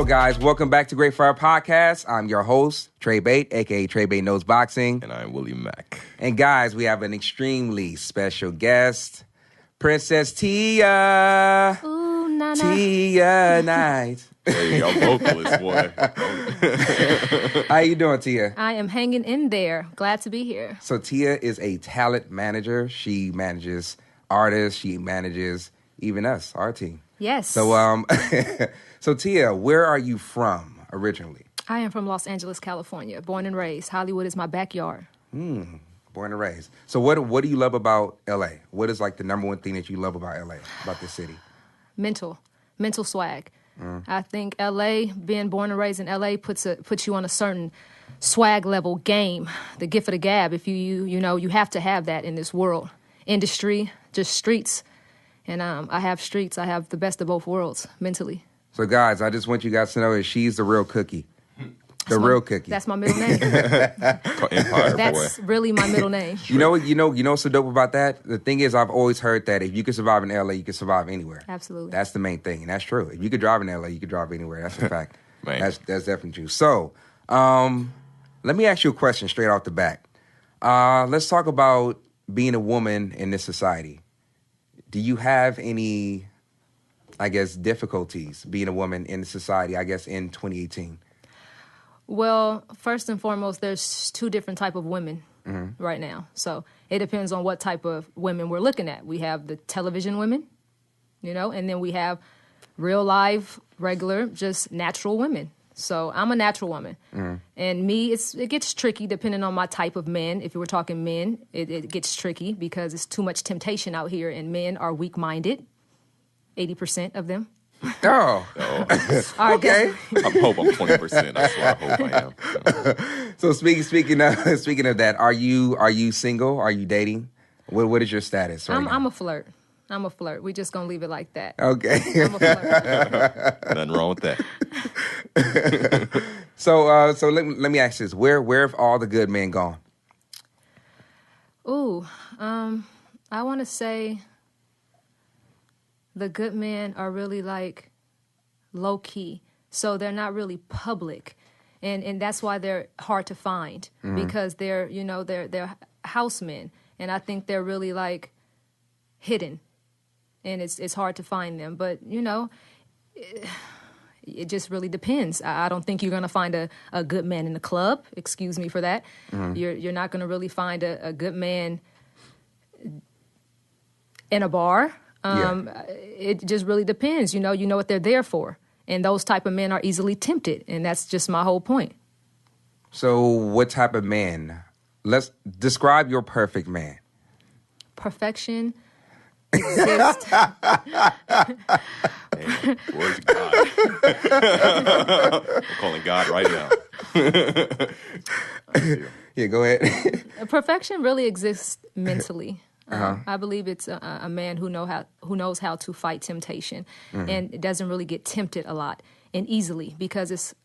guys. Welcome back to Great Fire Podcast. I'm your host, Trey Bate, a.k.a. Trey Bate Knows Boxing. And I'm Willie Mack. And guys, we have an extremely special guest, Princess Tia. Ooh, Nana. Tia Knight. Hey, y'all vocalist, boy. How you doing, Tia? I am hanging in there. Glad to be here. So Tia is a talent manager. She manages artists. She manages even us, our team. Yes. So, so Tia, where are you from originally? I am from Los Angeles, California. Born and raised. Hollywood is my backyard. Born and raised. So what do you love about L.A.? What is like the number one thing that you love about L.A., about this city? Mental swag. I think L.A., being born and raised in L.A., puts you on a certain swag level game, the gift of the gab. If you have to have that in this world. Industry, just streets. And I have streets. I have the best of both worlds, mentally. So guys, I just want you guys to know that she's the real cookie. Real cookie. That's my middle name. Empire That's really my middle name. You know what's so dope about that? The thing is, I've always heard that if you can survive in LA, you can survive anywhere. Absolutely. That's the main thing, and that's true. If you could drive in LA, you could drive anywhere. That's a fact. Man. That's definitely true. So, let me ask you a question straight off the bat. Let's talk about being a woman in this society. Do you have any, I guess, difficulties being a woman in society, I guess, in 2018? Well, first and foremost, there's two different type of women right now. So it depends on what type of women we're looking at. We have the television women, and then we have real life, regular, just natural women. So I'm a natural woman. And me, it gets tricky depending on my type of men. If you were talking men, it gets tricky because it's too much temptation out here, and men are weak-minded, 80% of them. Oh. Okay. I hope I'm 20%. That's what I hope I am. So speaking of that, are you single? Are you dating? What is your status right now? I'm a flirt. I'm a flirt. We just gonna leave it like that. Okay. I'm a flirt. Nothing wrong with that. So let me ask this: Where have all the good men gone? Ooh, I want to say the good men are really like low key, so they're not really public, and that's why they're hard to find because they're housemen, and I think they're really like hidden, and it's hard to find them. But it just really depends. I don't think you're gonna find a good man in the club. Excuse me for that. You're not gonna really find a good man in a bar. It just really depends. You know what they're there for. And those type of men are easily tempted. And that's just my whole point. So what type of man? Let's describe your perfect man. Perfection exists. Hey, where's God? I'm calling God right now. Yeah, go ahead. Perfection really exists mentally. I believe it's a man who knows how to fight temptation and doesn't really get tempted a lot and easily because it's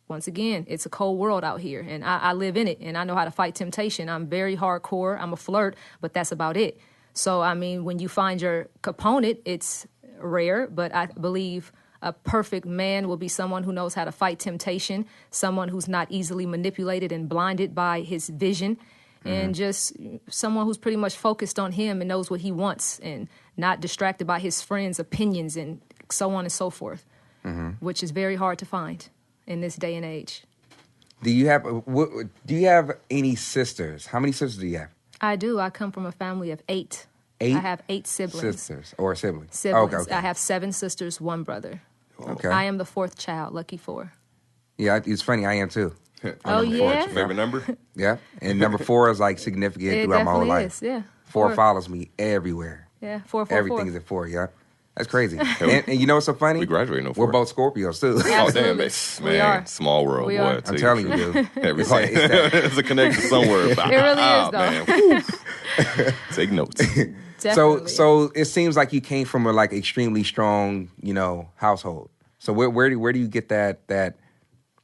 a cold world out here and I live in it and I know how to fight temptation. I'm very hardcore. I'm a flirt, but that's about it. So, I mean, when you find your opponent, it's rare, but I believe a perfect man will be someone who knows how to fight temptation, someone who's not easily manipulated and blinded by his vision. And just someone who's pretty much focused on him and knows what he wants and not distracted by his friends' opinions and so on and so forth, which is very hard to find in this day and age. Do you have any sisters? How many sisters do you have? I do. I come from a family of 8. 8? I have 8 siblings. Sisters or siblings? Siblings. Okay. I have 7 sisters, 1 brother. Okay. I am the 4th child, lucky 4. Yeah, it's funny. I am too. Oh, yeah? Your favorite number? Yeah, and number 4 is like significant It throughout my whole definitely life. is, yeah. 4 follows me everywhere. Yeah, 4, 4, Everything 4. is at 4. Yeah, that's crazy. and you know what's so funny? We graduated in 4. We're both Scorpios too. Oh, damn, Absolutely. man. Small world, We boy. are. I'm telling you, dude. Everybody. It's There's a connection somewhere. It really is, though. Man. Take notes. Definitely. So it seems like you came from a like extremely strong, household. So where do you get that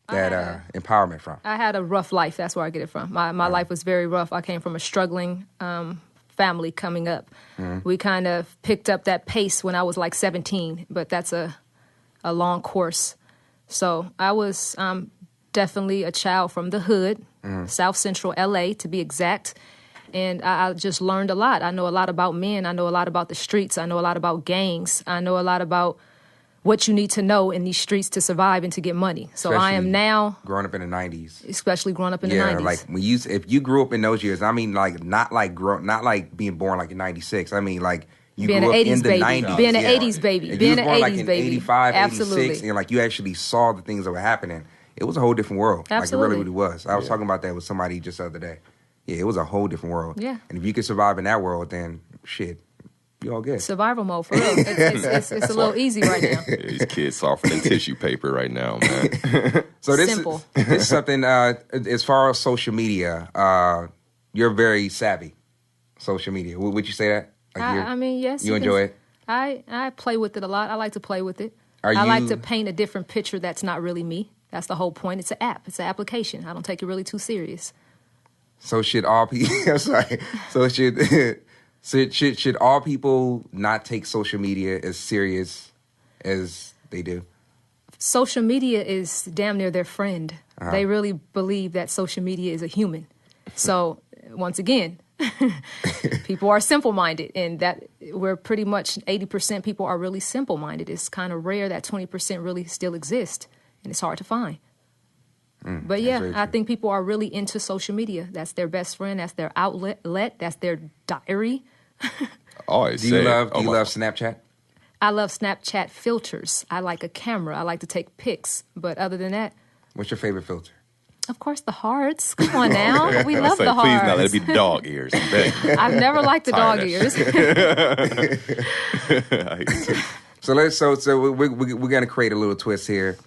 empowerment from? I had a rough life. That's where I get it from. My life was very rough. I came from a struggling family coming up. We kind of picked up that pace when I was like 17, but that's a long course So I was definitely a child from the hood, South Central LA to be exact. And I just learned a lot. I know a lot about men. I know a lot about the streets. I know a lot about gangs. I know a lot about what you need to know in these streets to survive and to get money. So I am now growing up in the 90s. Especially growing up in the 90s. Like if you grew up in those years, I mean, like not like being born like in 96. I mean, like you being grew an up 80s in the baby. 90s. Being an 80s baby. If Being you was an born 80s like in baby. 85, Absolutely. 86, and like you actually saw the things that were happening, it was a whole different world. Absolutely. Like it really was. I was talking about that with somebody just the other day. Yeah, it was a whole different world. Yeah. And if you could survive in that world, then shit, you all good. Survival mode, for real. It's a little easy right now. Yeah, these kids softer than tissue paper right now, man. So this Simple. Is something, as far as social media, you're very savvy. Social media. Would you say that? Like I mean, yes. You enjoy it? I play with it a lot. I like to play with it. I like to paint a different picture that's not really me. That's the whole point. It's an app. It's an application. I don't take it really too serious. So should all people? I'm sorry. So should all people not take social media as serious as they do? Social media is damn near their friend. They really believe that social media is a human. So once again, people are simple-minded, and that we're pretty much 80% people are really simple-minded. It's kind of rare that 20% really still exist, and it's hard to find. But yeah, I think people are really into social media. That's their best friend. That's their outlet. That's their diary. Always. Do you love Snapchat? I love Snapchat filters. I like a camera. I like to take pics. But other than that, what's your favorite filter? Of course, the hearts. Come on now. We love the hearts. Please now let it be the dog ears. I've never liked the dog ears. So we're gonna create a little twist here.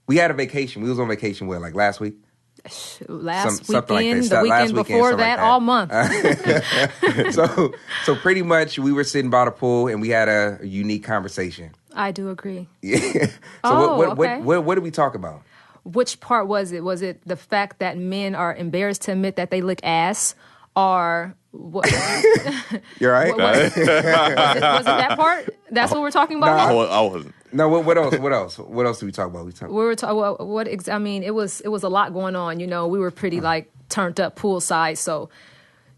We had a vacation. We was on vacation like last week. Last weekend, like the weekend before that, all month. So pretty much we were sitting by the pool and we had a unique conversation. I do agree. Yeah. So what did we talk about? Which part was it? Was it the fact that men are embarrassed to admit that they lick ass, or what? You're right. Was it that part? That's what we're talking about. No, I wasn't. No. What else? What else did we talk about? We were talking. I mean, it was a lot going on. You know, we were pretty like turned up poolside, so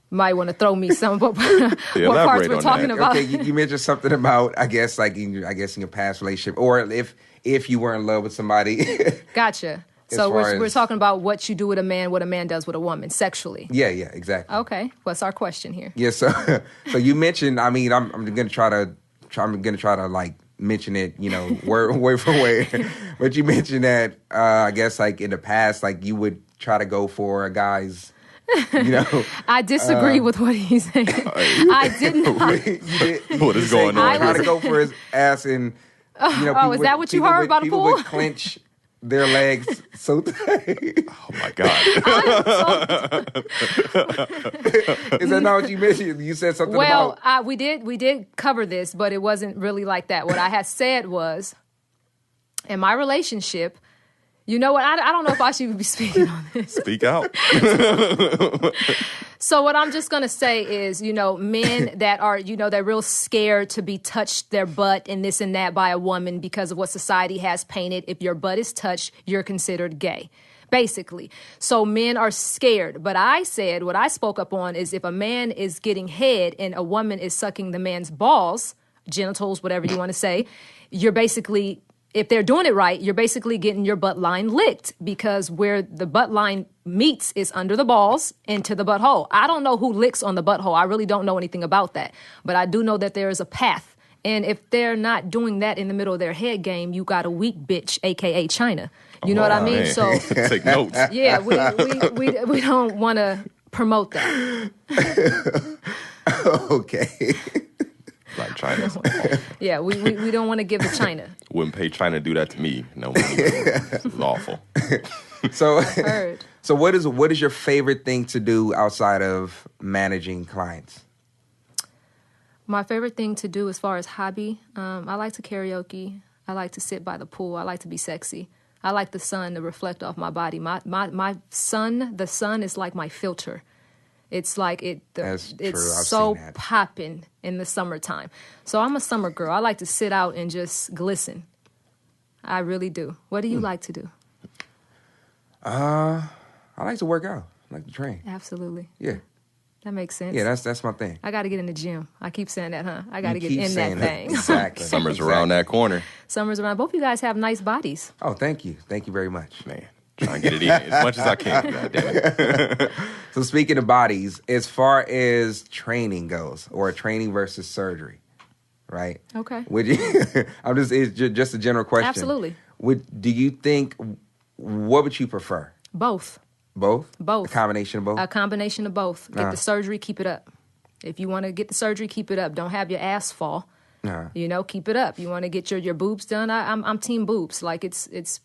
you might want to throw me some. What parts we're talking about? Okay, you mentioned something about I guess in your past relationship, or if you were in love with somebody. Gotcha. So we're talking about what you do with a man, what a man does with a woman sexually. Yeah, exactly. Okay, what's our question here? Yeah, so you mentioned. I mean, I'm gonna try to like mention it, you know, word for word. But you mentioned that I guess like in the past, like you would try to go for a guy's. You know, I disagree with what he's saying. I didn't. What is going on? I try to go for his ass and. You know, is that what you heard about a pool? People would clench their legs so tight. Oh my God! Is that not what you mentioned? You said something about. Well, we did cover this, but it wasn't really like that. What I had said was, in my relationship, you know what? I don't know if I should be speaking on this. Speak out. So what I'm just going to say is, you know, men that are, you know, they're real scared to be touched their butt and this and that by a woman because of what society has painted. If your butt is touched, you're considered gay, basically. So men are scared. But I said, what I spoke up on is if a man is getting head and a woman is sucking the man's balls, genitals, whatever you want to say, you're basically... If they're doing it right, you're basically getting your butt line licked because where the butt line meets is under the balls into the butthole. I don't know who licks on the butthole. I really don't know anything about that. But I do know that there is a path. And if they're not doing that in the middle of their head game, you got a weak bitch, a.k.a. China. You know what I mean? Man. So take notes. Yeah, we don't want to promote that. Okay. Like China. Yeah, we don't want to give to China. Wouldn't pay China to do that to me. No money. It's lawful. So, I've heard. So what is your favorite thing to do outside of managing clients? My favorite thing to do as far as hobby, I like to karaoke. I like to sit by the pool. I like to be sexy. I like the sun to reflect off my body. The sun is like my filter. It's like it's so popping in the summertime. So I'm a summer girl. I like to sit out and just glisten. I really do. What do you like to do? I like to work out. I like to train. Absolutely. Yeah. That makes sense. Yeah, that's my thing. I got to get in the gym. I keep saying that, huh? I got to You get keep in that saying thing. Exactly. Summer's around that corner. Summer's around. Both of you guys have nice bodies. Oh, thank you. Thank you very much. Man, trying to get it in as much as I can. God damn it. So speaking of bodies, as far as training goes, or training versus surgery, right? Okay. Would you? It's just a general question. Absolutely. Do you think? What would you prefer? Both. Both. Both. A combination of both. A combination of both. Get the surgery, keep it up. If you want to get the surgery, keep it up. Don't have your ass fall. Keep it up. You want to get your boobs done. I'm team boobs. Like it's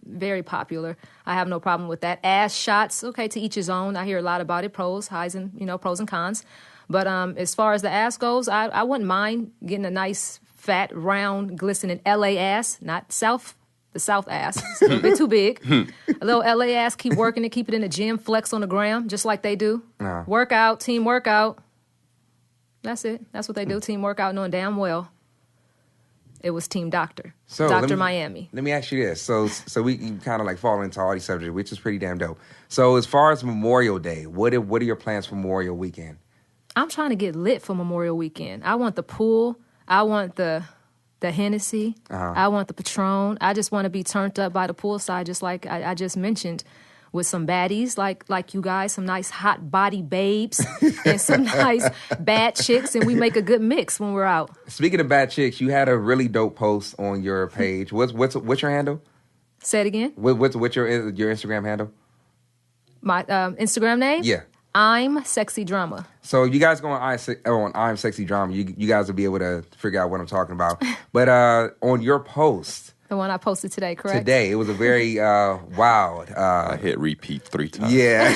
very popular. I have no problem with that. Ass shots, okay, to each his own. I hear a lot about it, pros and cons. But as far as the ass goes, I wouldn't mind getting a nice, fat, round, glistening LA ass, not the South ass. It's a little bit too big. A little LA ass, keep working it, keep it in the gym, flex on the gram, just like they do. Workout, team workout. That's it. That's what they do, team workout, knowing damn well it was Team Doctor. So Dr. Miami. Let me ask you this. So we kind of like fall into all these subjects, which is pretty damn dope. So as far as Memorial Day, what are your plans for Memorial Weekend? I'm trying to get lit for Memorial Weekend. I want the pool. I want the Hennessy. I want the Patron. I just want to be turned up by the poolside, just like I just mentioned, with some baddies like you guys, some nice hot body babes, and some nice bad chicks, and we make a good mix when we're out. Speaking of bad chicks, you had a really dope post on your page. What's your handle? Say it again. What's your Instagram handle? My Instagram name? Yeah. I'm Sexy Drama. So you guys go on I'm Sexy Drama. You guys will be able to figure out what I'm talking about. But on your post, the one I posted today, correct? Today, it was a very wild. I hit repeat 3 times. Yeah.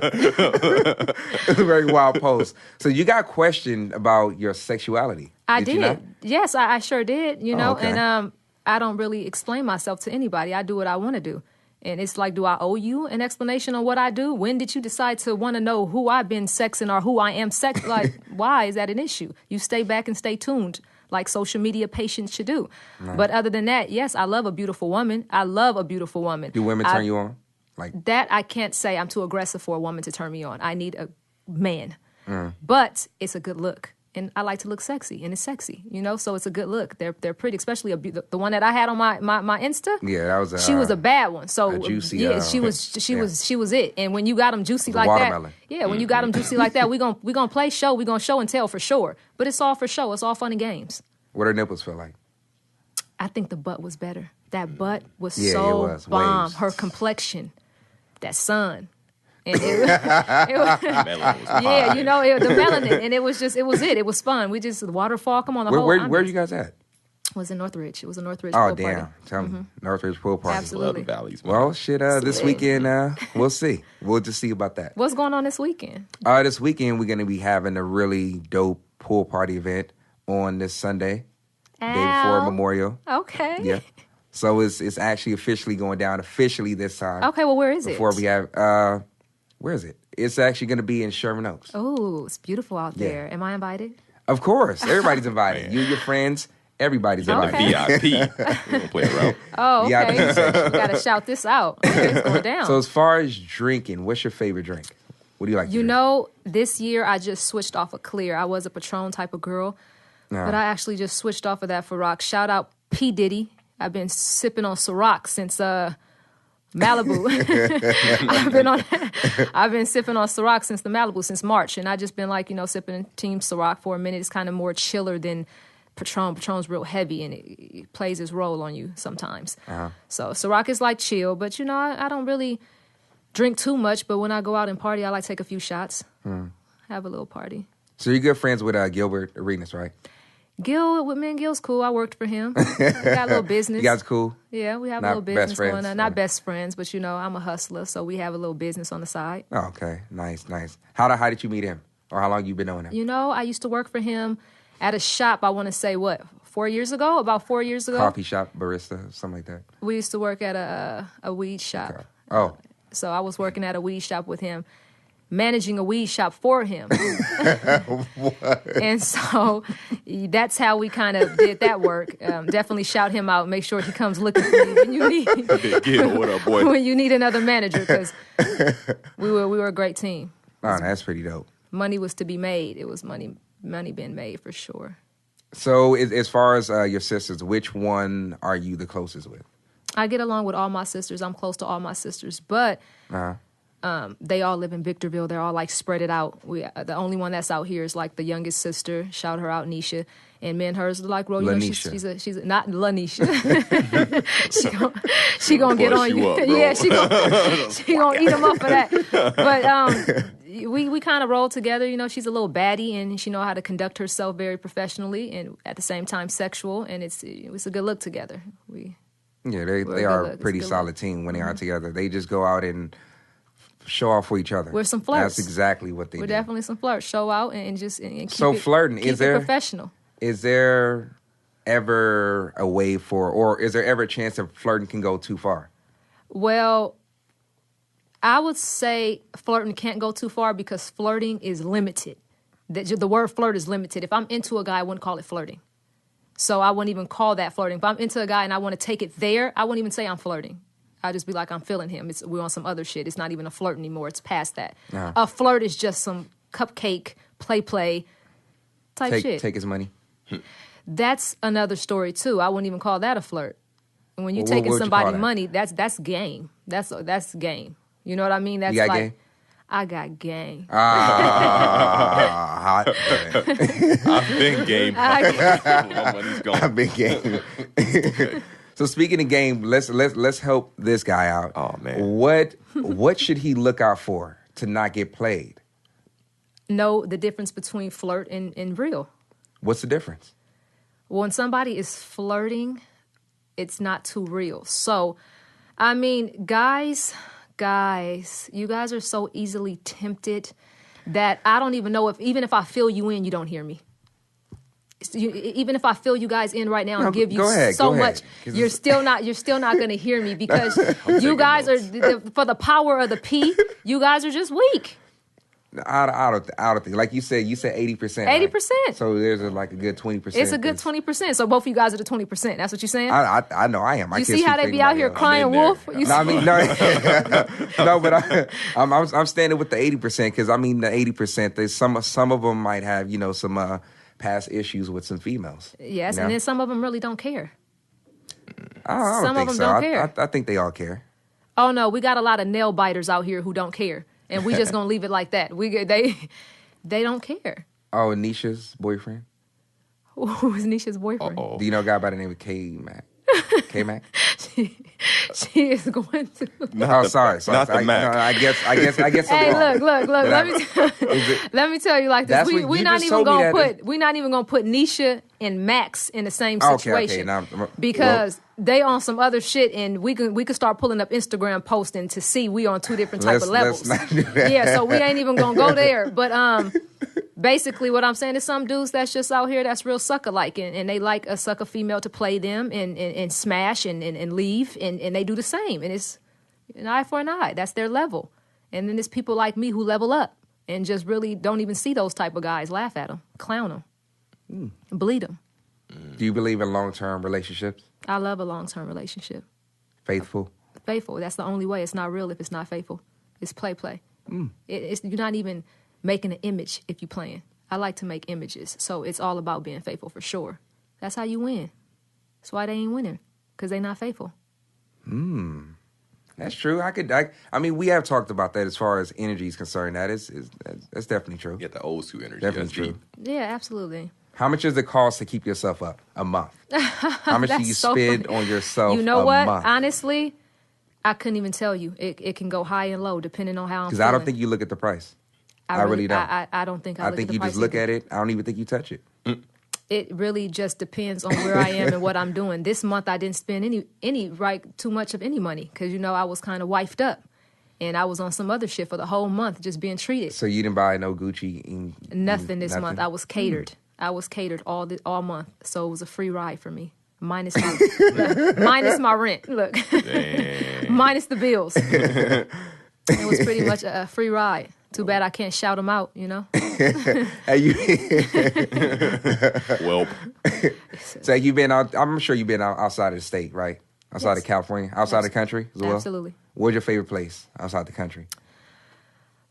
It was a very wild post. So you got questioned about your sexuality. I did. You not? Yes, I sure did. Okay. And I don't really explain myself to anybody. I do what I want to do. And it's like, do I owe you an explanation on what I do? When did you decide to want to know who I've been sexing or who I am sexing? Like, why is that an issue? You stay back and stay tuned, like social media patients should do. Right. But other than that, yes, I love a beautiful woman. I love a beautiful woman. Do women turn you on? Like that, I can't say. I'm too aggressive for a woman to turn me on. I need a man. But it's a good look. And I like to look sexy, and it's sexy, so it's a good look. They're pretty, especially the one that I had on my Insta. Yeah, that was she was a bad one. So a juicy, yeah, she was it. And when you got them juicy like watermelon. that, when you got them juicy like that, we gonna play show. We gonna show and tell for sure. But it's all for show. It's all fun and games. What her nipples feel like? I think the butt was better. That butt was it so was. bomb. Waves. Her complexion, that sun. And it was the melanin, and it was it was fun. We just, the waterfall, come on, where you guys at? Was in Northridge. It was a Northridge pool party. Damn. Tell me. Northridge pool party. Absolutely. Love the valleys, man. Well, shit, this weekend, we'll see. We'll just see about that. What's going on this weekend? This weekend, we're going to be having a really dope pool party event on this Sunday, day before Memorial. Okay. Yeah. So it's actually officially going down this time. Okay, well, where is it? Before we have, where is it? It's actually going to be in Sherman Oaks. Oh, it's beautiful out there. Am I invited? Of course. Everybody's invited. You, your friends, everybody's invited. Okay. VIP. We don't play around. Oh, okay. VIP section. You got to shout this out. Okay, it's going down. So as far as drinking, what's your favorite drink? What do you like to drink? This year I just switched off of clear. I was a Patron type of girl, but I actually just switched off of that for rock. Shout out P. Diddy. I've been sipping on Ciroc since Malibu. I've been sipping on Ciroc since the Malibu, since March, and I just been like, sipping Team Ciroc for a minute. It's kind of more chiller than Patron. Patron's real heavy, and it plays its role on you sometimes. So Ciroc is like chill, but I don't really drink too much. But when I go out and party, I like to take a few shots, have a little party. So you're good friends with Gilbert Arenas, right? Gil's cool. I worked for him. We got a little business. You guys cool? Yeah, we have Not a little business best friends, going on. Not best friends, but I'm a hustler, so we have a little business on the side. Oh, okay. Nice. How did you meet him? Or how long you been knowing him? I used to work for him at a shop, I want to say, 4 years ago? About 4 years ago. Coffee shop, barista, something like that. We used to work at a weed shop. Okay. Oh. So I was working at a weed shop with him. managing a weed shop for him. And so that's how we kind of did that work. Definitely shout him out. Make sure he comes looking for you when you need What up, boy? when you need another manager, because we were a great team. Oh, that's pretty dope. Money was to be made. It was money being made for sure. So as far as your sisters, which one are you the closest with? I get along with all my sisters. I'm close to all my sisters, but they all live in Victorville. They're all like spread it out. The only one that's out here is like the youngest sister. Shout her out, Nisha. And me and hers are like, well, you know, she's not Lanisha. she gonna get on you. Yeah, she gonna eat them up for that. But we kind of roll together. You know, she's a little baddie, and she know how to conduct herself very professionally, and at the same time sexual. And it's a good look together. They are a pretty solid team when they are together. They just go out and show off for each other. We're some flirts. That's exactly what they do. We're definitely some flirts. Show out and just keep flirting. Keep it professional. Is there ever a way or is there ever a chance that flirting can go too far? Well, I would say flirting can't go too far because flirting is limited. The word flirt is limited. If I'm into a guy, I wouldn't call it flirting. So I wouldn't even call that flirting. If I'm into a guy and I want to take it there, I wouldn't even say I'm flirting. I'd just be like, I'm feeling him. We're on some other shit. It's not even a flirt anymore. It's past that. Uh-huh. A flirt is just some cupcake, play type shit. Take his money. That's another story too. I wouldn't even call that a flirt. And when you're taking somebody's money, that's game. That's game. You know what I mean? That's like game? I got game. Hot. I've been game. My money's gone. I've been game. So speaking of game, let's help this guy out. Oh man, what should he look out for to not get played? Know the difference between flirt and real. What's the difference? When somebody is flirting, it's not too real. So, I mean, guys, you guys are so easily tempted that I don't even know even if I fill you in, you don't hear me. Even if I fill you guys in right now and give you so much, you're still not going to hear me because you guys are for the power of the P. You guys are just weak. I don't think. Like you said 80%. 80%. So there's like a good 20%. It's a good 20%. So both of you guys are the 20%. That's what you're saying? I know I am. You see how they be out here crying wolf? No, but I'm standing with the 80% because I mean the 80%. There's some of them might have some past issues with some females. Yes, and then some of them really don't care. I don't think so. Don't care. I think they all care. Oh no, we got a lot of nail biters out here who don't care. And we just gonna leave it like that. They don't care. Oh, Nisha's boyfriend? Who is Nisha's boyfriend? Do you know a guy by the name of K-Mac? K-Mac? She is going to. Sorry. Not the Mac. No, I guess. Hey, look. Let me tell you like this. We're not even gonna put Nisha and Max in the same situation because they on some other shit, and we could start pulling up Instagram posting to see we on two different type of levels. Let's not do that. Yeah, so we ain't even gonna go there. But basically, what I'm saying is some dudes that's just out here that's real sucker like, and they like a sucker female to play them and smash and leave, and they do the same, and it's an eye for an eye. That's their level. And then there's people like me who level up and just really don't even see those type of guys, laugh at them, clown them, bleed them. Do you believe in long-term relationships? I love a long-term relationship. Faithful? Faithful. That's the only way. It's not real if it's not faithful. It's play. You're not even making an image if you're playing. I like to make images. So it's all about being faithful for sure. That's how you win. That's why they ain't winning, because they not faithful. That's true. I mean, we have talked about that as far as energy is concerned. That's definitely true. Get the old school energy. Definitely true. Yeah, absolutely. How much does it cost to keep yourself up a month? How much do you spend on yourself You know what? month? Honestly, I couldn't even tell you. It can go high and low depending on how I'm feeling. Because I don't think you look at the price. I really don't. I don't think I look at the price. I think you just look at it. I don't even think you touch it. It really just depends on where I am and what I'm doing. This month I didn't spend too much of any money because I was kind of wifed up. And I was on some other shit for the whole month just being treated. So you didn't buy no Gucci? Nothing this month. I was catered. I was catered all month, so it was a free ride for me. Minus my rent. Look, minus the bills. It was pretty much a free ride Too bad I can't shout them out, you know? Hey, Well, so you've been out, I'm sure you've been outside of the state, right? Outside Yes. of California, outside of the country as well? Absolutely. Where's your favorite place outside the country?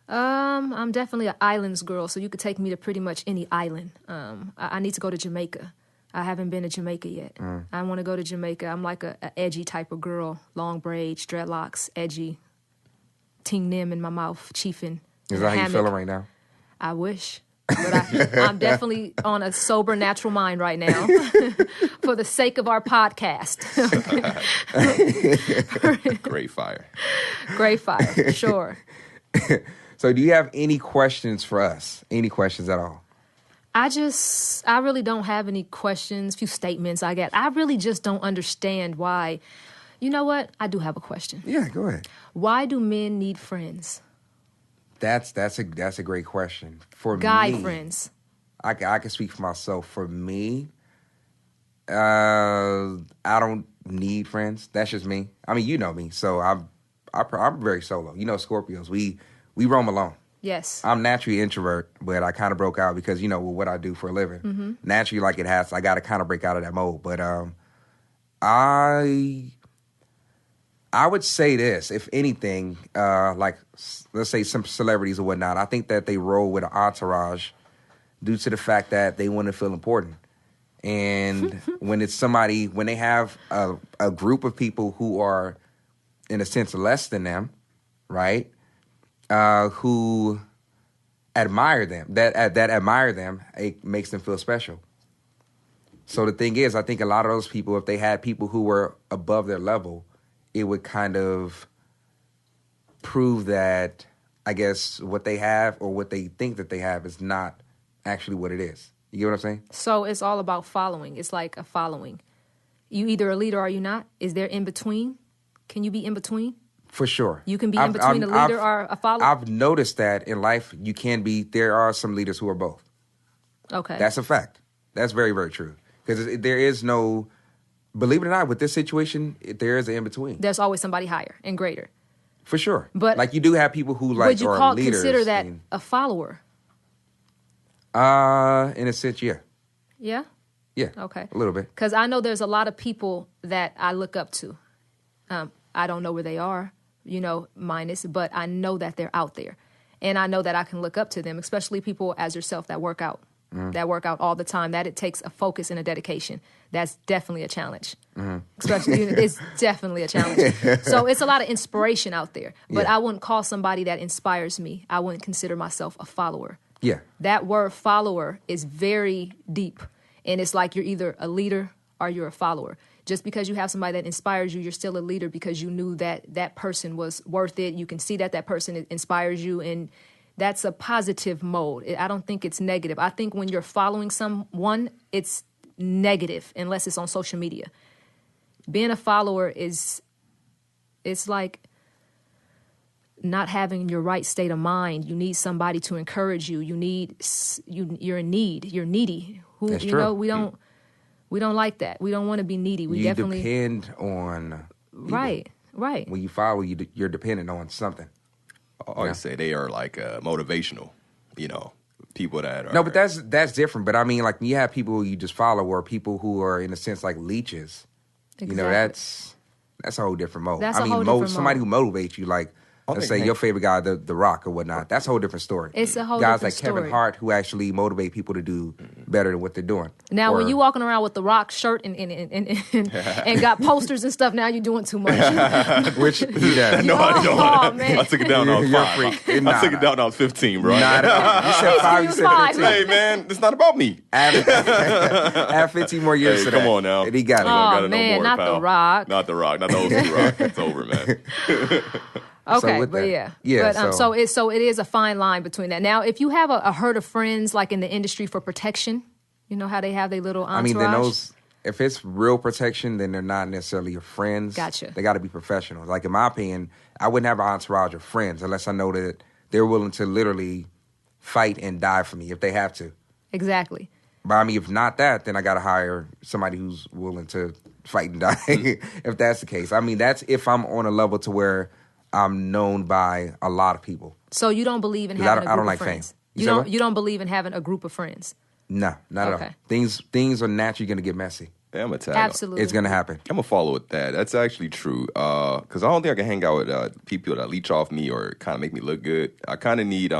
I'm definitely an islands girl, so you could take me to pretty much any island. I need to go to Jamaica. I haven't been to Jamaica yet. I want to go to Jamaica. I'm like a edgy type of girl, long braids, dreadlocks, edgy, ting nim in my mouth, chiefing. Is that how you feeling right now? I wish. But I'm definitely on a sober, natural mind right now for the sake of our podcast. great fire. Great fire, sure. So do you have any questions for us? Any questions at all? I really don't have any questions, few statements I get. I really just don't understand why. You know what? I do have a question. Yeah, go ahead. Why do men need friends? That's a great question. For Guy me, friends. I can speak for myself. For me, I don't need friends. That's just me. I mean, you know me, so I'm very solo. You know, Scorpios, we roam alone. Yes. I'm naturally introvert, but I kind of broke out because, you know, with what I do for a living. Mm-hmm. Naturally, like I got to kind of break out of that mode. But I would say this, if anything, like let's say some celebrities or whatnot, I think that they roll with an entourage due to the fact that they want to feel important. And when they have a group of people who are, in a sense, less than them, right? Who admire them, that admire them, it makes them feel special. So the thing is, I think a lot of those people, if they had people who were above their level, it would kind of prove that, I guess, what they have or what they think that they have is not actually what it is. You get what I'm saying? So it's all about following. It's like a following. You either a leader or you not. Is there in between? Can you be in between? For sure. You can be in between a leader or a follower? I've noticed that in life, you can be, there are some leaders who are both. Okay. That's a fact. That's very, very true. Because there is no, believe it or not, with this situation, there is an in-between. There's always somebody higher and greater. For sure. But like you do have people who like would you are leaders. consider that a follower? In a sense, yeah. Yeah? Yeah. Okay. A little bit. Because I know there's a lot of people that I look up to. I don't know where they are, but I know that they're out there. And I know that I can look up to them, especially people as yourself that work out. That work out all the time, that it takes a focus and a dedication. That's definitely a challenge. Especially, it's definitely a challenge. So it's a lot of inspiration out there. But Yeah. I wouldn't call somebody that inspires me. I wouldn't consider myself a follower. Yeah. That word follower is very deep. And it's like you're either a leader or you're a follower. Just because you have somebody that inspires you, you're still a leader because you knew that that person was worth it. You can see that that person inspires you, and that's a positive mode. I don't think it's negative. I think when you're following someone, it's negative unless it's on social media. Being a follower it's like not having your right state of mind. You need somebody to encourage you. You're in need. You're needy. That's true. We don't like that. We don't want to be needy. We you definitely depend on people. Right. When you follow, you're dependent on something. I always say they are like motivational, people that are. No, but that's different. But I mean, like, when you have people who you just follow or people who are, in a sense, like leeches, Exactly. That's a whole different mode. That's a whole different somebody mode. who motivates you, like, let's say your favorite guy, the Rock or whatnot. That's a whole different story. It's a whole guys different like story. Kevin Hart who actually motivate people to do better than what they're doing. Now, Or- when you walking around with the Rock shirt and got posters and stuff, now you're doing too much. which yeah, No, I don't. Oh, man. I took it down when I was You're a 5. freak. I took it down when I was 15, bro. Nah, you said 5, you said 5. 15. Hey, man, it's not about me. Add 15 more years Hey, to that. come on now. And he got it. You don't Oh, gotta know man, more, not pal. The Rock. Not the Rock. Not the old school Rock. It's over, man. Okay, with but that- yeah. yeah, But so it is a fine line between that. Now, if you have a herd of friends like in the industry for protection, you know how they have their little entourage? I mean, then those, if it's real protection, then they're not necessarily your friends. Gotcha. They got to be professionals. Like, in my opinion, I wouldn't have an entourage of friends unless I know that they're willing to literally fight and die for me if they have to. Exactly. But I mean, if not that, then I got to hire somebody who's willing to fight and die if that's the case. I mean, that's if I'm on a level to where I'm known by a lot of people. So you don't believe in 'Cause having a group I don't of like friends? fame. You said what? You don't believe in having a group of friends? No, not at Okay. all. Things are naturally going to get messy. Yeah, I'm a tag. Absolutely. It's going to happen. I'm gonna follow with that. That's actually true. Because I don't think I can hang out with people that leech off me or kind of make me look good. I kind of need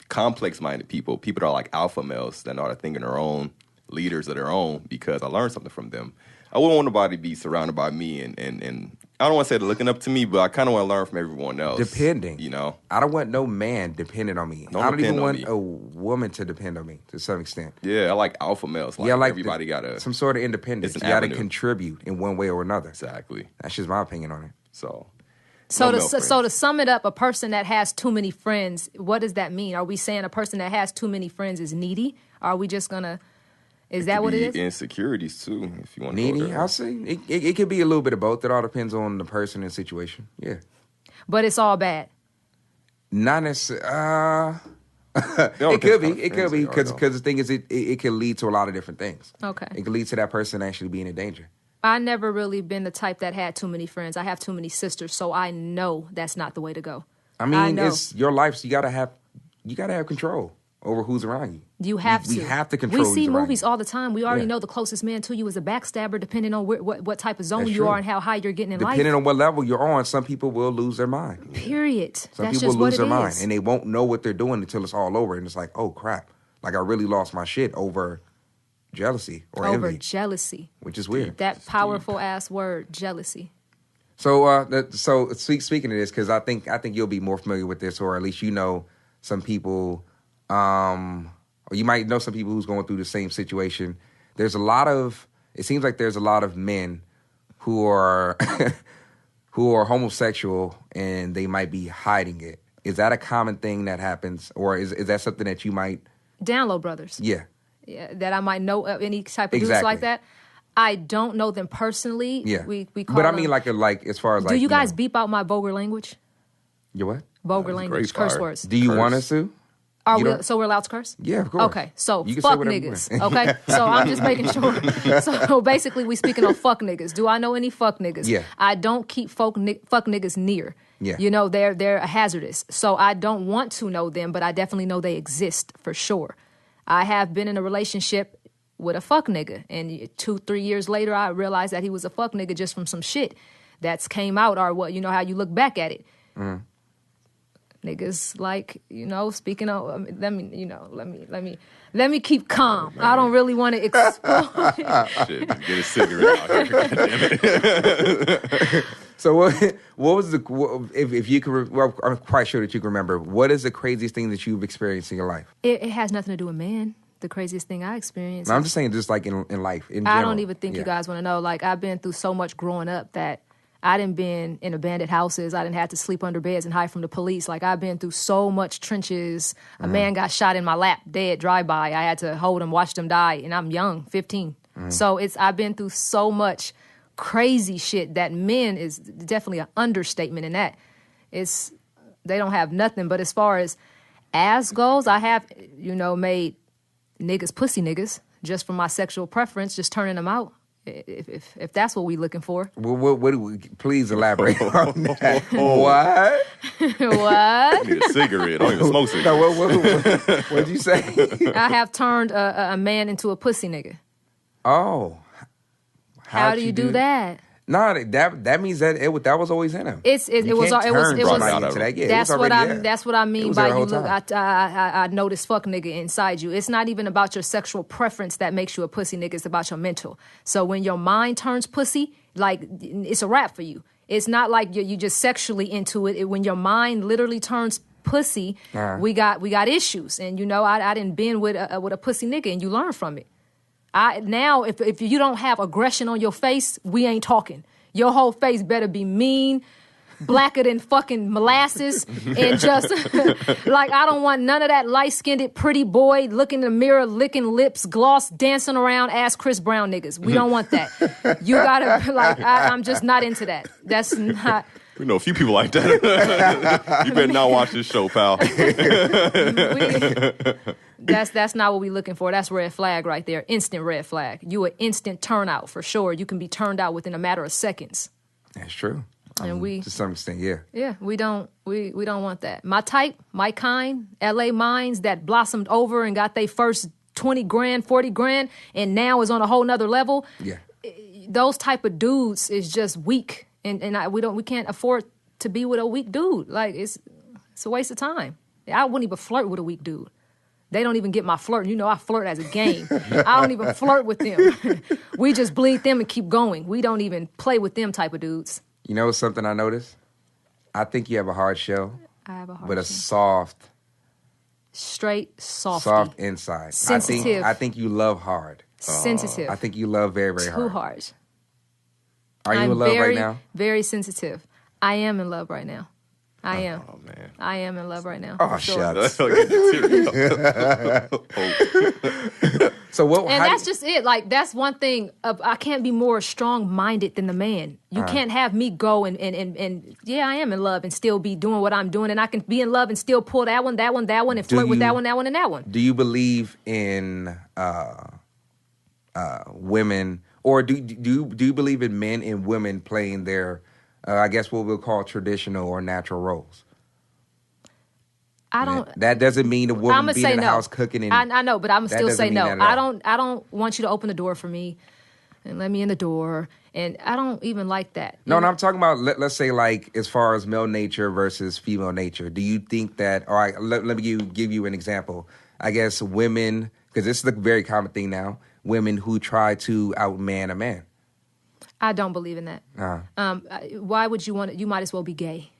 complex-minded people that are like alpha males that know how to think on their own, leaders of their own. Because I learned something from them. I wouldn't want nobody to be surrounded by me, and I don't want to say they're looking up to me, but I kind of want to learn from everyone else. Depending. You know? I don't want no man dependent on me. Don't I don't even depend on want me. a woman to depend on me to some extent. Yeah, I like alpha males. Like, Yeah, I like everybody got to... some sort of independence. It's You an got to avenue. contribute in one way or another. Exactly. That's just my opinion on it. So So no to male so friends. to sum it up, a person that has too many friends, what does that mean? Are we saying a person that has too many friends is needy? Are we just gonna? Is that what it is? Insecurities too, if you want to Needy, go there. I'll say it could be a little bit of both. It all depends on the person and situation. Yeah, But it's all bad. not necessarily. don't It could depend be. on the It could friends be they are, though. because the thing is, it can lead to a lot of different things. Okay. It can lead to that person actually being in danger. I never really been the type that had too many friends. I have too many sisters, so I know that's not the way to go. I mean, know. it's your life, so you gotta have control over who's around you. You have We to. have to control. We see who's around movies you. all the time. We already Yeah. know the closest man to you is a backstabber, depending on what type of zone That's you true. are and how high you're getting in Depending life. on what level you're on, some people will lose their mind. Period. Some That's people just will what lose it their mind, is. and they won't know what they're doing until it's all over, and it's like, oh crap, like I really lost my shit over jealousy or Over envy, jealousy. which is weird. That powerful ass word, jealousy. So, speaking of this, because I think you'll be more familiar with this, or at least you know some people, or you might know some people who's going through the same situation. It seems like there's a lot of men who are who are homosexual and they might be hiding it. Is that a common thing that happens, or is that something that you might? Download Brothers. Yeah. Yeah, that I might know of any type of dudes Exactly. like that. I don't know them personally. Yeah. We call but I them, mean, like as far as do like, you guys know, beep out my vulgar language? your what? Vulgar That's language, great curse fire. words. Do you Curse. want us to? Are You we, don't- so we're allowed to curse? Yeah, of course. say Okay, so whatever fuck you niggas. want. Okay, so I'm just making sure. So basically, we speaking on fuck niggas. Do I know any fuck niggas? Yeah. I don't keep fuck niggas near. Yeah. You know, they're hazardous. So I don't want to know them, but I definitely know they exist for sure. I have been in a relationship with a fuck nigga, and 2-3 years later, I realized that he was a fuck nigga just from some shit that's came out, or what, you know how you look back at it. Niggas, like, you know, speaking of, let me keep calm. I don't really want to explode. Shit, just get a cigarette out here. Goddamn it. So what was if you could? Well, I'm quite sure that you can remember. What is the craziest thing that you've experienced in your life? It has nothing to do with men. The craziest thing I experienced. No, I'm just saying, just like in life, in general. I don't even think you guys want to know. Like, I've been through so much growing up that I didn't been in abandoned houses. I didn't have to sleep under beds and hide from the police. Like, I've been through so much trenches. A man got shot in my lap, dead, drive-by. I had to hold him, watch him die, and I'm young, 15. So I've been through so much crazy shit that men is definitely an understatement in that. They don't have nothing. But as far as ass goes, I have, made niggas pussy niggas just from my sexual preference, just turning them out. If that's what we looking for. What do we? Please elaborate on that. What? What? I need a cigarette. I don't even smoke cigarettes. No, what did you say? I have turned a man into a pussy nigga. Oh. How How'd do you do that? No, that means that that was always in him. It was into that. Yeah, that's it was what already I there. that's what I It mean was by there the you whole look. time. I noticed fuck nigga inside you. It's not even about your sexual preference that makes you a pussy nigga. It's about your mental. So when your mind turns pussy, like, it's a wrap for you. It's not like you just sexually into it. When your mind literally turns pussy, we got issues. And I didn't been with a pussy nigga, and you learn from it. Now if you don't have aggression on your face, we ain't talking. Your whole face better be mean, blacker than fucking molasses, and just like, I don't want none of that light-skinned pretty boy looking in the mirror, licking lips, gloss, dancing around, ass Chris Brown niggas. We don't want that. You gotta, like, I'm just not into that. That's not. We know a few people like that. You better not watch this show, pal. That's not what we looking for. That's red flag right there. Instant red flag. You an instant turnout for sure. You can be turned out within a matter of seconds. That's true. And we, to some extent, yeah. yeah, we don't want that. My type, my kind, LA minds that blossomed over and got their first 20 grand, 40 grand, and now is on a whole nother level. Yeah. Those type of dudes is just weak, and we can't afford to be with a weak dude. Like it's a waste of time. I wouldn't even flirt with a weak dude. They don't even get my flirt. You know, I flirt as a game. I don't even flirt with them. We just bleed them and keep going. We don't even play with them type of dudes. You know something I noticed? I think you have a hard shell, I have a hard but a shell. soft, Straight, softy. soft inside. Sensitive. I think you love hard. Sensitive. I think you love very, very Too hard. hard. Are you I'm in love very, right now? very sensitive. I am in love right now. I am. Oh man. I am in love right now. Oh, for sure. shucks. Oh. So what? And that's just it. Like, that's one thing. I can't be more strong-minded than the man. You can't have me go and yeah, I am in love and still be doing what I'm doing. And I can be in love and still pull that one, and flirt with that one, and that one. Do you believe in women, or do you believe in men and women playing their, I guess what we'll call traditional or natural roles? I don't. That doesn't mean a I'm woman gonna being say in the no. house cooking. And I know, but I'm that still doesn't say mean no. that at all. I don't want you to open the door for me and let me in the door, and I don't even like that. No, I'm talking about, let's say, like, as far as male nature versus female nature. Do you think that, all right, let me give you an example. I guess women, because this is a very common thing now, women who try to outman a man. I don't believe in that. Why would you want it? You might as well be gay.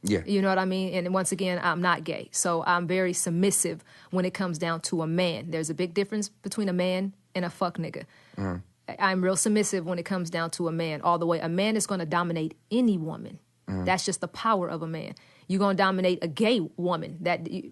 Yeah. You know what I mean? And once again, I'm not gay. So I'm very submissive when it comes down to a man. There's a big difference between a man and a fuck nigga. I'm real submissive when it comes down to a man. All the way, a man is going to dominate any woman. That's just the power of a man. You're going to dominate a gay woman,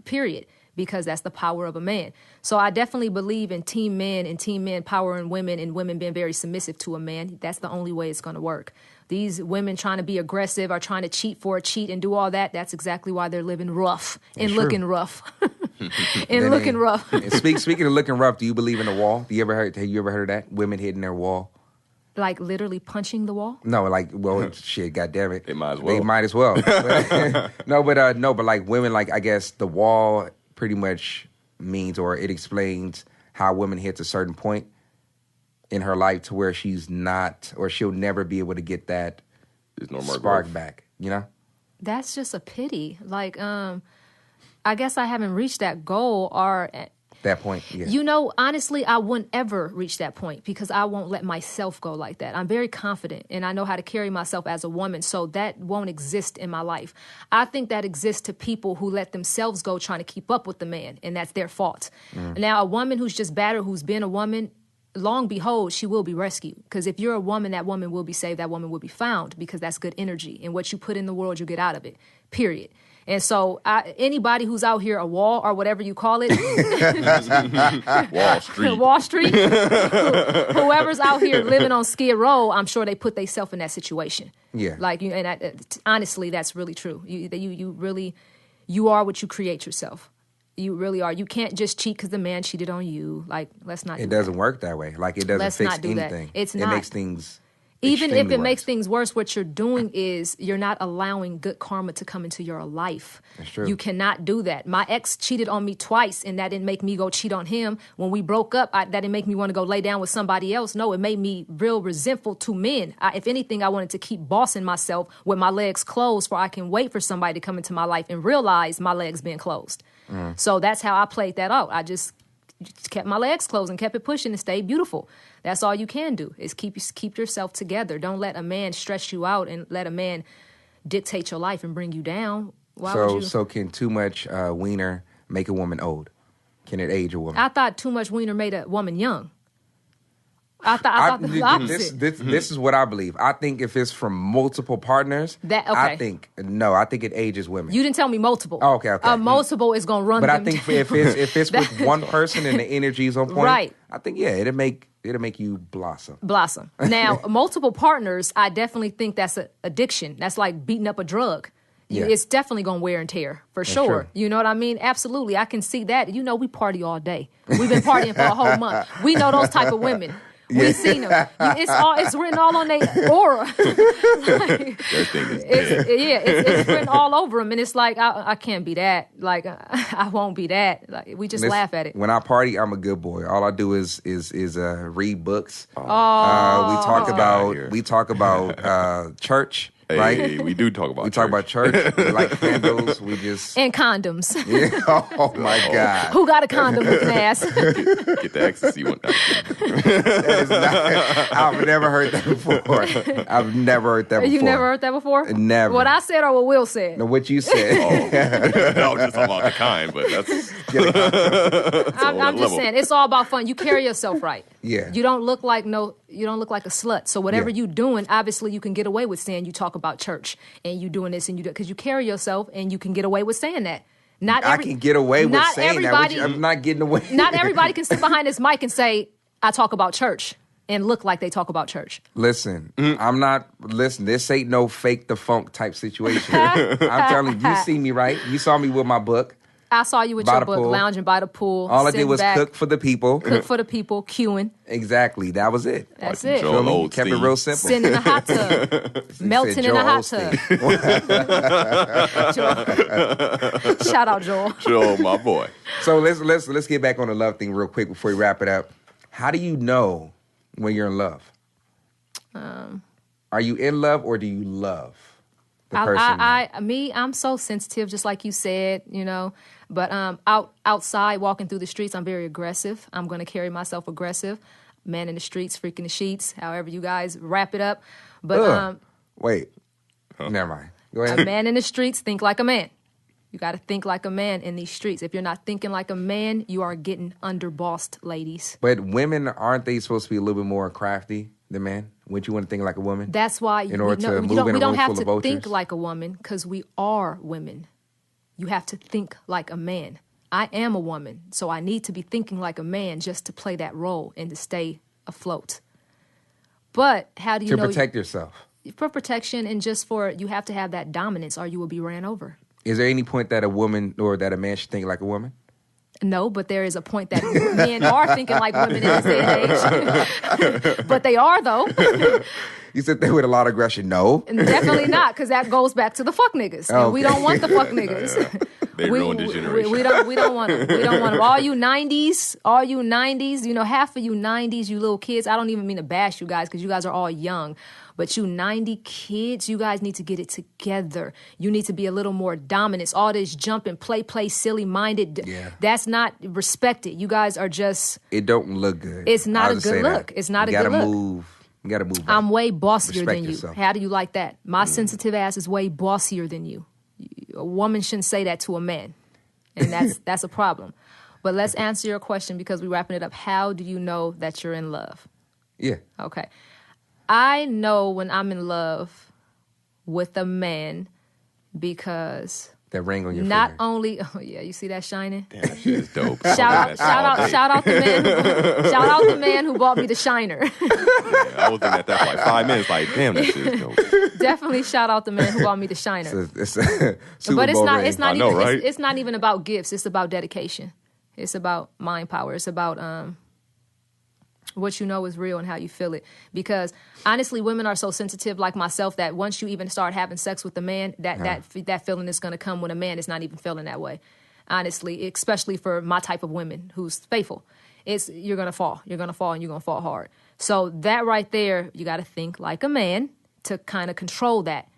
period, because that's the power of a man. So I definitely believe in team men and team men powering women and women being very submissive to a man. That's the only way it's going to work. These women trying to be aggressive or trying to cheat for a cheat and do all that, that's exactly why they're living rough and looking rough. Rough. And speaking of looking rough, do you believe in the wall? Have you ever heard of that? Women hitting their wall? Like literally punching the wall? No, like, well, shit, goddamn it. They might as well. They might as well. But like women, like, I guess the wall pretty much means, or it explains how women hits a certain point in her life to where she's not, or she'll never be able to get that There's no more spark growth. back, you know? That's just a pity. Like, I guess I haven't reached that goal, or That point, yeah. you know, honestly, I wouldn't ever reach that point because I won't let myself go like that. I'm very confident and I know how to carry myself as a woman, so that won't exist in my life. I think that exists to people who let themselves go trying to keep up with the man, and that's their fault. Now, a woman who's just battered, who's been a woman, long behold, she will be rescued. Because if you're a woman, that woman will be saved, that woman will be found, because that's good energy. And what you put in the world, you get out of it, period. And so anybody who's out here, a wall or whatever you call it, Wall Street. Wall Street, whoever's out here living on Skid Row, I'm sure they put themselves in that situation. Yeah. Like, honestly, that's really true. You are what you create yourself. You really are. You can't just cheat because the man cheated on you. Like, let's not. It doesn't work that way. Like, it doesn't Let's fix not do that. anything. It's it not. makes things Even if extremely it makes worse. things worse, what you're doing is you're not allowing good karma to come into your life. That's true. You cannot do that. My ex cheated on me twice, and that didn't make me go cheat on him. When we broke up, that didn't make me want to go lay down with somebody else. No, it made me real resentful to men. If anything, I wanted to keep bossing myself with my legs closed, for I can wait for somebody to come into my life and realize my legs being closed. So that's how I played that out. I just kept my legs closed and kept it pushing and stayed beautiful. That's all you can do, is keep yourself together. Don't let a man stress you out and let a man dictate your life and bring you down. Why would you? So can too much wiener make a woman old? Can it age a woman? I thought too much wiener made a woman young. I thought the opposite. This is what I believe. I think if it's from multiple partners, I think it ages women. You didn't tell me multiple. Oh, okay. Multiple is gonna run. But I them think down. if it's with one person and the energy is on point, Right. I think it'll make you blossom. Now, multiple partners, I definitely think that's an addiction. That's like beating up a drug. Yeah. It's definitely going to wear and tear, for sure. true. You know what I mean? Absolutely. I can see that. You know, we party all day. We've been partying for a whole month. We know those type of women. We seen them. It's written all on their aura. Like, That thing is dead. It's written all over them, and it's like I can't be that. Like I won't be that. Like we just laugh at it. When I party, I'm a good boy. All I do is read books. Oh. We talk about church. Hey, Right? we do talk about We talk about church. We like candles. We just And condoms. yeah. Oh my God. Who got a condom looking ass? get the ecstasy one. That is not, I've never heard that before. I've never heard that before. You never heard that before? Never. What I said or what Will said? No, what you said. No, I was just talking about the kind, but that's I'm just saying, it's all about fun. You carry yourself right. Yeah. You don't look like a slut. So whatever Yeah. you're doing, obviously you can get away with saying you talk about church and you doing this and you do because you carry yourself and you can get away with saying that. I can get away with not saying that. everybody- I'm not getting away. Not everybody can sit behind this mic and say, I talk about church and look like they talk about church. Listen, I'm not. Listen, this ain't no fake the funk type situation. I'm telling you, you see me right. You saw me with my book. I saw you with By your the book, pool. lounging by the pool. All I did sitting was back, cook for the people. cook for the people, queuing. Exactly, that was it. That's Like it. Joel Feel me? Osteen. Kept it real simple. Sitting in a hot tub, melting in a hot tub. Shout out, Joel. Joel, my boy. So let's get back on the love thing real quick before we wrap it up. How do you know when you're in love? Are you in love or do you love the person? I'm so sensitive, just like you said, But outside, walking through the streets, I'm very aggressive. I'm going to carry myself aggressive. Man in the streets, freaking the sheets, however you guys wrap it up. But Wait, never mind. Go ahead. a man in the streets, think like a man. You got to think like a man in these streets. If you're not thinking like a man, you are getting underbossed, ladies. But women, aren't they supposed to be a little bit more crafty than men? Wouldn't you want to think like a woman? That's why In order to move in a we room don't have full of to think vultures? like a woman because we are women. You have to think like a man. I am a woman, so I need to be thinking like a man just to play that role and to stay afloat. But how do you To know? protect yourself. For protection and just for, you have to have that dominance or you will be ran over. Is there any point that a woman or that a man should think like a woman? No, but there is a point that men are thinking like women in this day and age. But they are, though. You sit there with a lot of aggression. No. Definitely not, because that goes back to the fuck niggas. And we Okay. don't want the fuck niggas. They ruined the generation. We don't want them. We don't want them. All you 90s, half of you 90s, you little kids, I don't even mean to bash you guys because you guys are all young. But you 90 kids, you guys need to get it together. You need to be a little more dominant. All this jumping, play, silly-minded, Yeah. that's not respected. You guys are just, It don't look good. It's not I'll a just good say that. look. It's not a You good gotta look. move. You gotta move. I'm way bossier Respect than you. yourself. How do you like that? My sensitive ass is way bossier than you. A woman shouldn't say that to a man. And that's a problem. But let's answer your question because we're wrapping it up. How do you know that you're in love? Yeah. Okay. I know when I'm in love with a man because That ring on your not finger. only, oh yeah, you see that shining? Damn, that shit is dope. Shout out the man who bought me the shiner. I was looking at that for like 5 minutes, like, damn, that shit is dope. Definitely shout out the man who bought me the shiner. It's a Super But it's Bowl not. ring. It's not I know, even. right? It's not even about gifts. It's about dedication. It's about mind power. It's about what you know is real and how you feel it. Because honestly, women are so sensitive, like myself, that once you even start having sex with a man, that feeling is going to come when a man is not even feeling that way. Honestly, especially for my type of women who's faithful, you're gonna fall. You're gonna fall, and you're gonna fall hard. So that right there, you got to think like a man to kind of control that.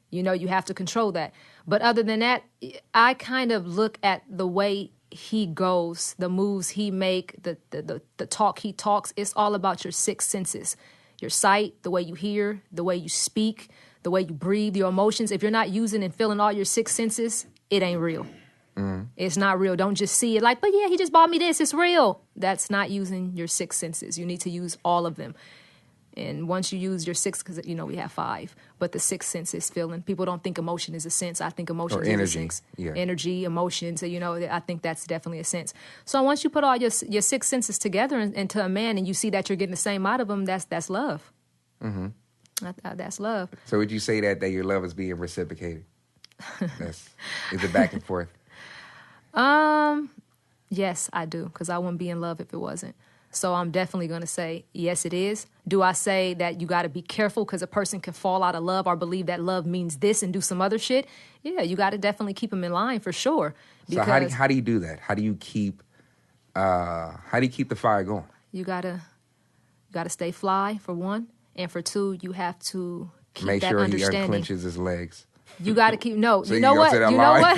You have to control that. But other than that, I kind of look at the way he goes, the moves he make, the talk he talks. It's all about your 6 senses. Your sight, the way you hear, the way you speak, the way you breathe, your emotions. If you're not using and feeling all your 6 senses, it ain't real. It's not real. Don't just see it like, but yeah, he just bought me this. It's real. That's not using your 6 senses. You need to use all of them. And once you use your 6, because, we have 5, but the 6th sense is feeling. People don't think emotion is a sense. I think emotion is a energy. sense. Yeah. Energy, emotions, I think that's definitely a sense. So once you put all your 6 senses together into a man and you see that you're getting the same out of him, that's love. Mm-hmm. That's love. So would you say that your love is being reciprocated? Is it back and forth? Yes, I do, because I wouldn't be in love if it wasn't. So I'm definitely going to say, yes, it is. Do I say that you got to be careful because a person can fall out of love or believe that love means this and do some other shit? Yeah, you got to definitely keep them in line for sure. So how do you do that? How do you keep the fire going? You gotta stay fly for one, and for two, you have to keep Make that sure he understanding. unclenches his legs. You got to keep So you know what? you You know what?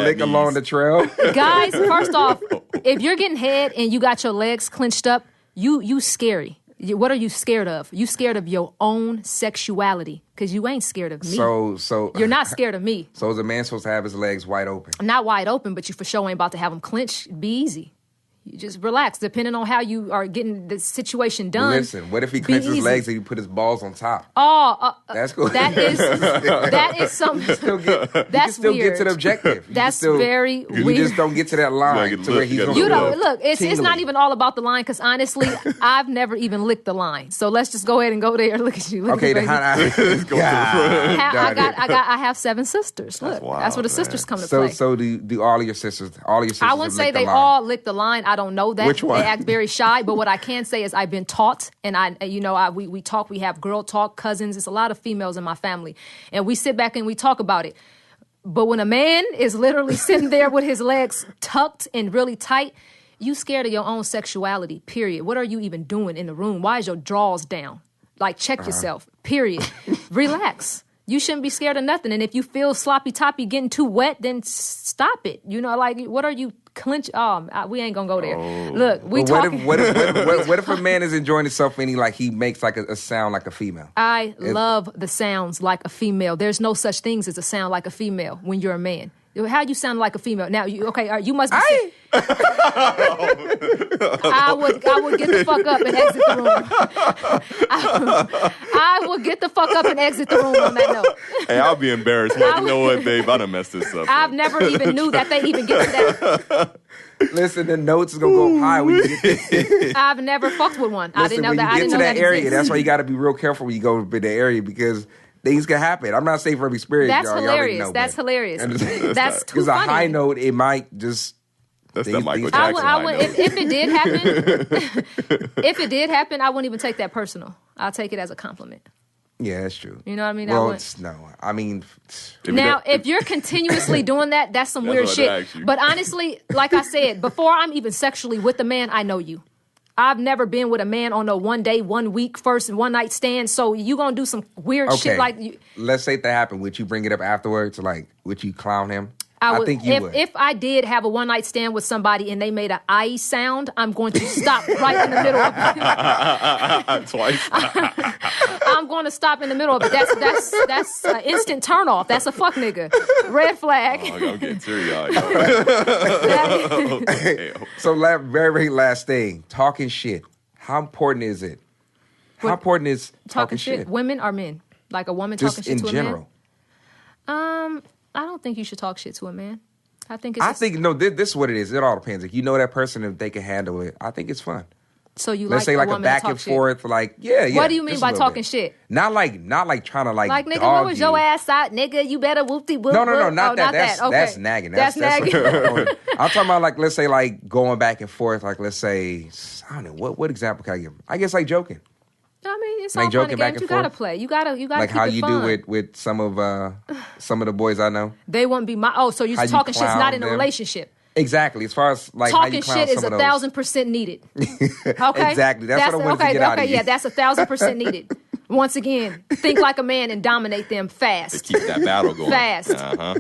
Lick along the trail. Guys, first off, if you're getting head and you got your legs clenched up, you scary. What are you scared of? You scared of your own sexuality because you ain't scared of me. So you're not scared of me. So is a man supposed to have his legs wide open? Not wide open, but you for sure ain't about to have them clenched. Be easy. You just relax, depending on how you are getting the situation done. Listen, what if he clenches his legs and he put his balls on top? That's cool. That is something. You still get to the objective. That's very weird. You just don't get to that line to where he's going to look. It's not even all about the line because honestly, I've never even licked the line. So let's just go ahead and go there. Look at you. Okay, I have 7 sisters. Look, that's where the sisters come to play. So do all of your sisters? I wouldn't say they all lick the line. I don't know that. Which one? They act very shy, but what I can say is I've been taught, and we talk. We have girl talk, cousins. It's a lot of females in my family, and we sit back and we talk about it. But when a man is literally sitting there with his legs tucked and really tight, you scared of your own sexuality. Period. What are you even doing in the room? Why is your drawers down? Like, check yourself. Period. Relax. You shouldn't be scared of nothing. And if you feel sloppy toppy getting too wet, then stop it. What are you clench? We ain't gonna go there. Look, we talking. What if a man is enjoying himself and he makes like a sound like a female? I love the sounds like a female. There's no such things as a sound like a female when you're a man. How you sound like a female? Now, you must be. I would get the fuck up and exit the room. I would get the fuck up and exit the room on that note. Hey, I'll be embarrassed. Like, you know what, babe? I done messed this up. I've never even knew that they even get to that. Listen, the notes is gonna go high when you get there. I've never fucked with one. Listen, I didn't know that. When you get to that area, existed. that's why you got to be real careful when you go to the area because things can happen. I'm not saying from experience. That's y'all hilarious. Know, that's hilarious. That's too because a funny. high note, it might just. That's that Michael Jackson. I would, if it did happen, I wouldn't even take that personal. I'll take it as a compliment. Yeah, that's true. You know what I mean? Well, if you're continuously doing that, that's some weird shit. But honestly, like I said, before I'm even sexually with a man, I know you. I've never been with a man on a 1 day, 1 week, first and one night stand. So you gonna do some weird shit like you. Let's say that happened. Would you bring it up afterwards? Like, would you clown him? I think you would. If I did have a 1 night stand with somebody and they made an I sound, I'm going to stop right in the middle of it. Twice. I'm going to stop in the middle of it. That's an instant turn off. That's a fuck nigga. Red flag. I'm getting teary-eyed. So, very, very last thing, talking shit. How important is it? How important is talking shit? Women or men? Like a woman just talking shit to a man? Just in general. I don't think you should talk shit to a man. This is what it is. It all depends. If you know that person, if they can handle it, I think it's fun. So you Let's say like a back and forth, like yeah. What do you mean by talking shit? Not like trying to like nigga, where was your ass at, nigga? You better whoop-de whoop. No, not that. That's nagging. That's nagging. I'm talking about like let's say like going back and forth. Like let's say I don't know what example can I give? I guess like joking. I mean, it's like all joking fun back and games. and You forth. gotta play. You gotta like keep how it you fun. do with some of the boys I know. They wouldn't be my. So you're talking shit's not in a relationship. Exactly. As far as like talking how you clown shit is some of 1,000% needed. Okay, exactly. That's what I wanted to get out of you. Yeah, that's 1,000% needed. Once again, think like a man and dominate them fast. To keep that battle going. Fast. Uh-huh.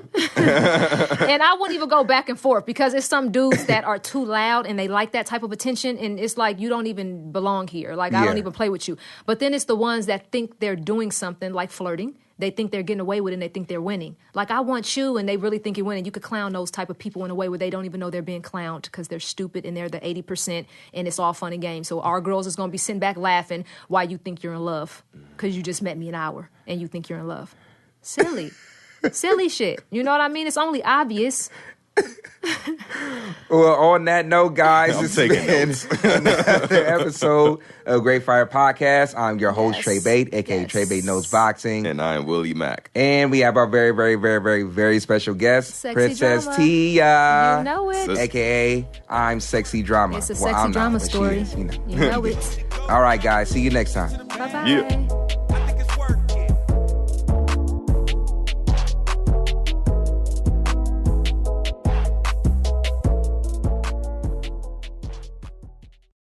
And I wouldn't even go back and forth because it's some dudes that are too loud and they like that type of attention. And it's like, you don't even belong here. Like, I don't even play with you. But then it's the ones that think they're doing something like flirting. They think they're getting away with it and they think they're winning. Like, I want you, and they really think you're winning. You could clown those type of people in a way where they don't even know they're being clowned because they're stupid and they're the 80% and it's all fun and games. So our girls is going to be sitting back laughing while you think you're in love because you just met me an hour and you think you're in love. Silly. Silly shit. You know what I mean? It's only obvious. Well, on that note, guys, I'm this has taking been notes. another episode of Great Fire Podcast. I'm your host, Yes. Trey Bate, a.k.a. Yes. Trey Bate Knows Boxing. And I am Willie Mack. And we have our very, very, very, very, very special guest, Sexy Princess Drama. Tia. You know it. a.k.a. I'm Sexy Drama. It's a Well, sexy I'm not, drama but she story. is, you know. You know it. All right, guys. See you next time. Bye-bye. Yeah.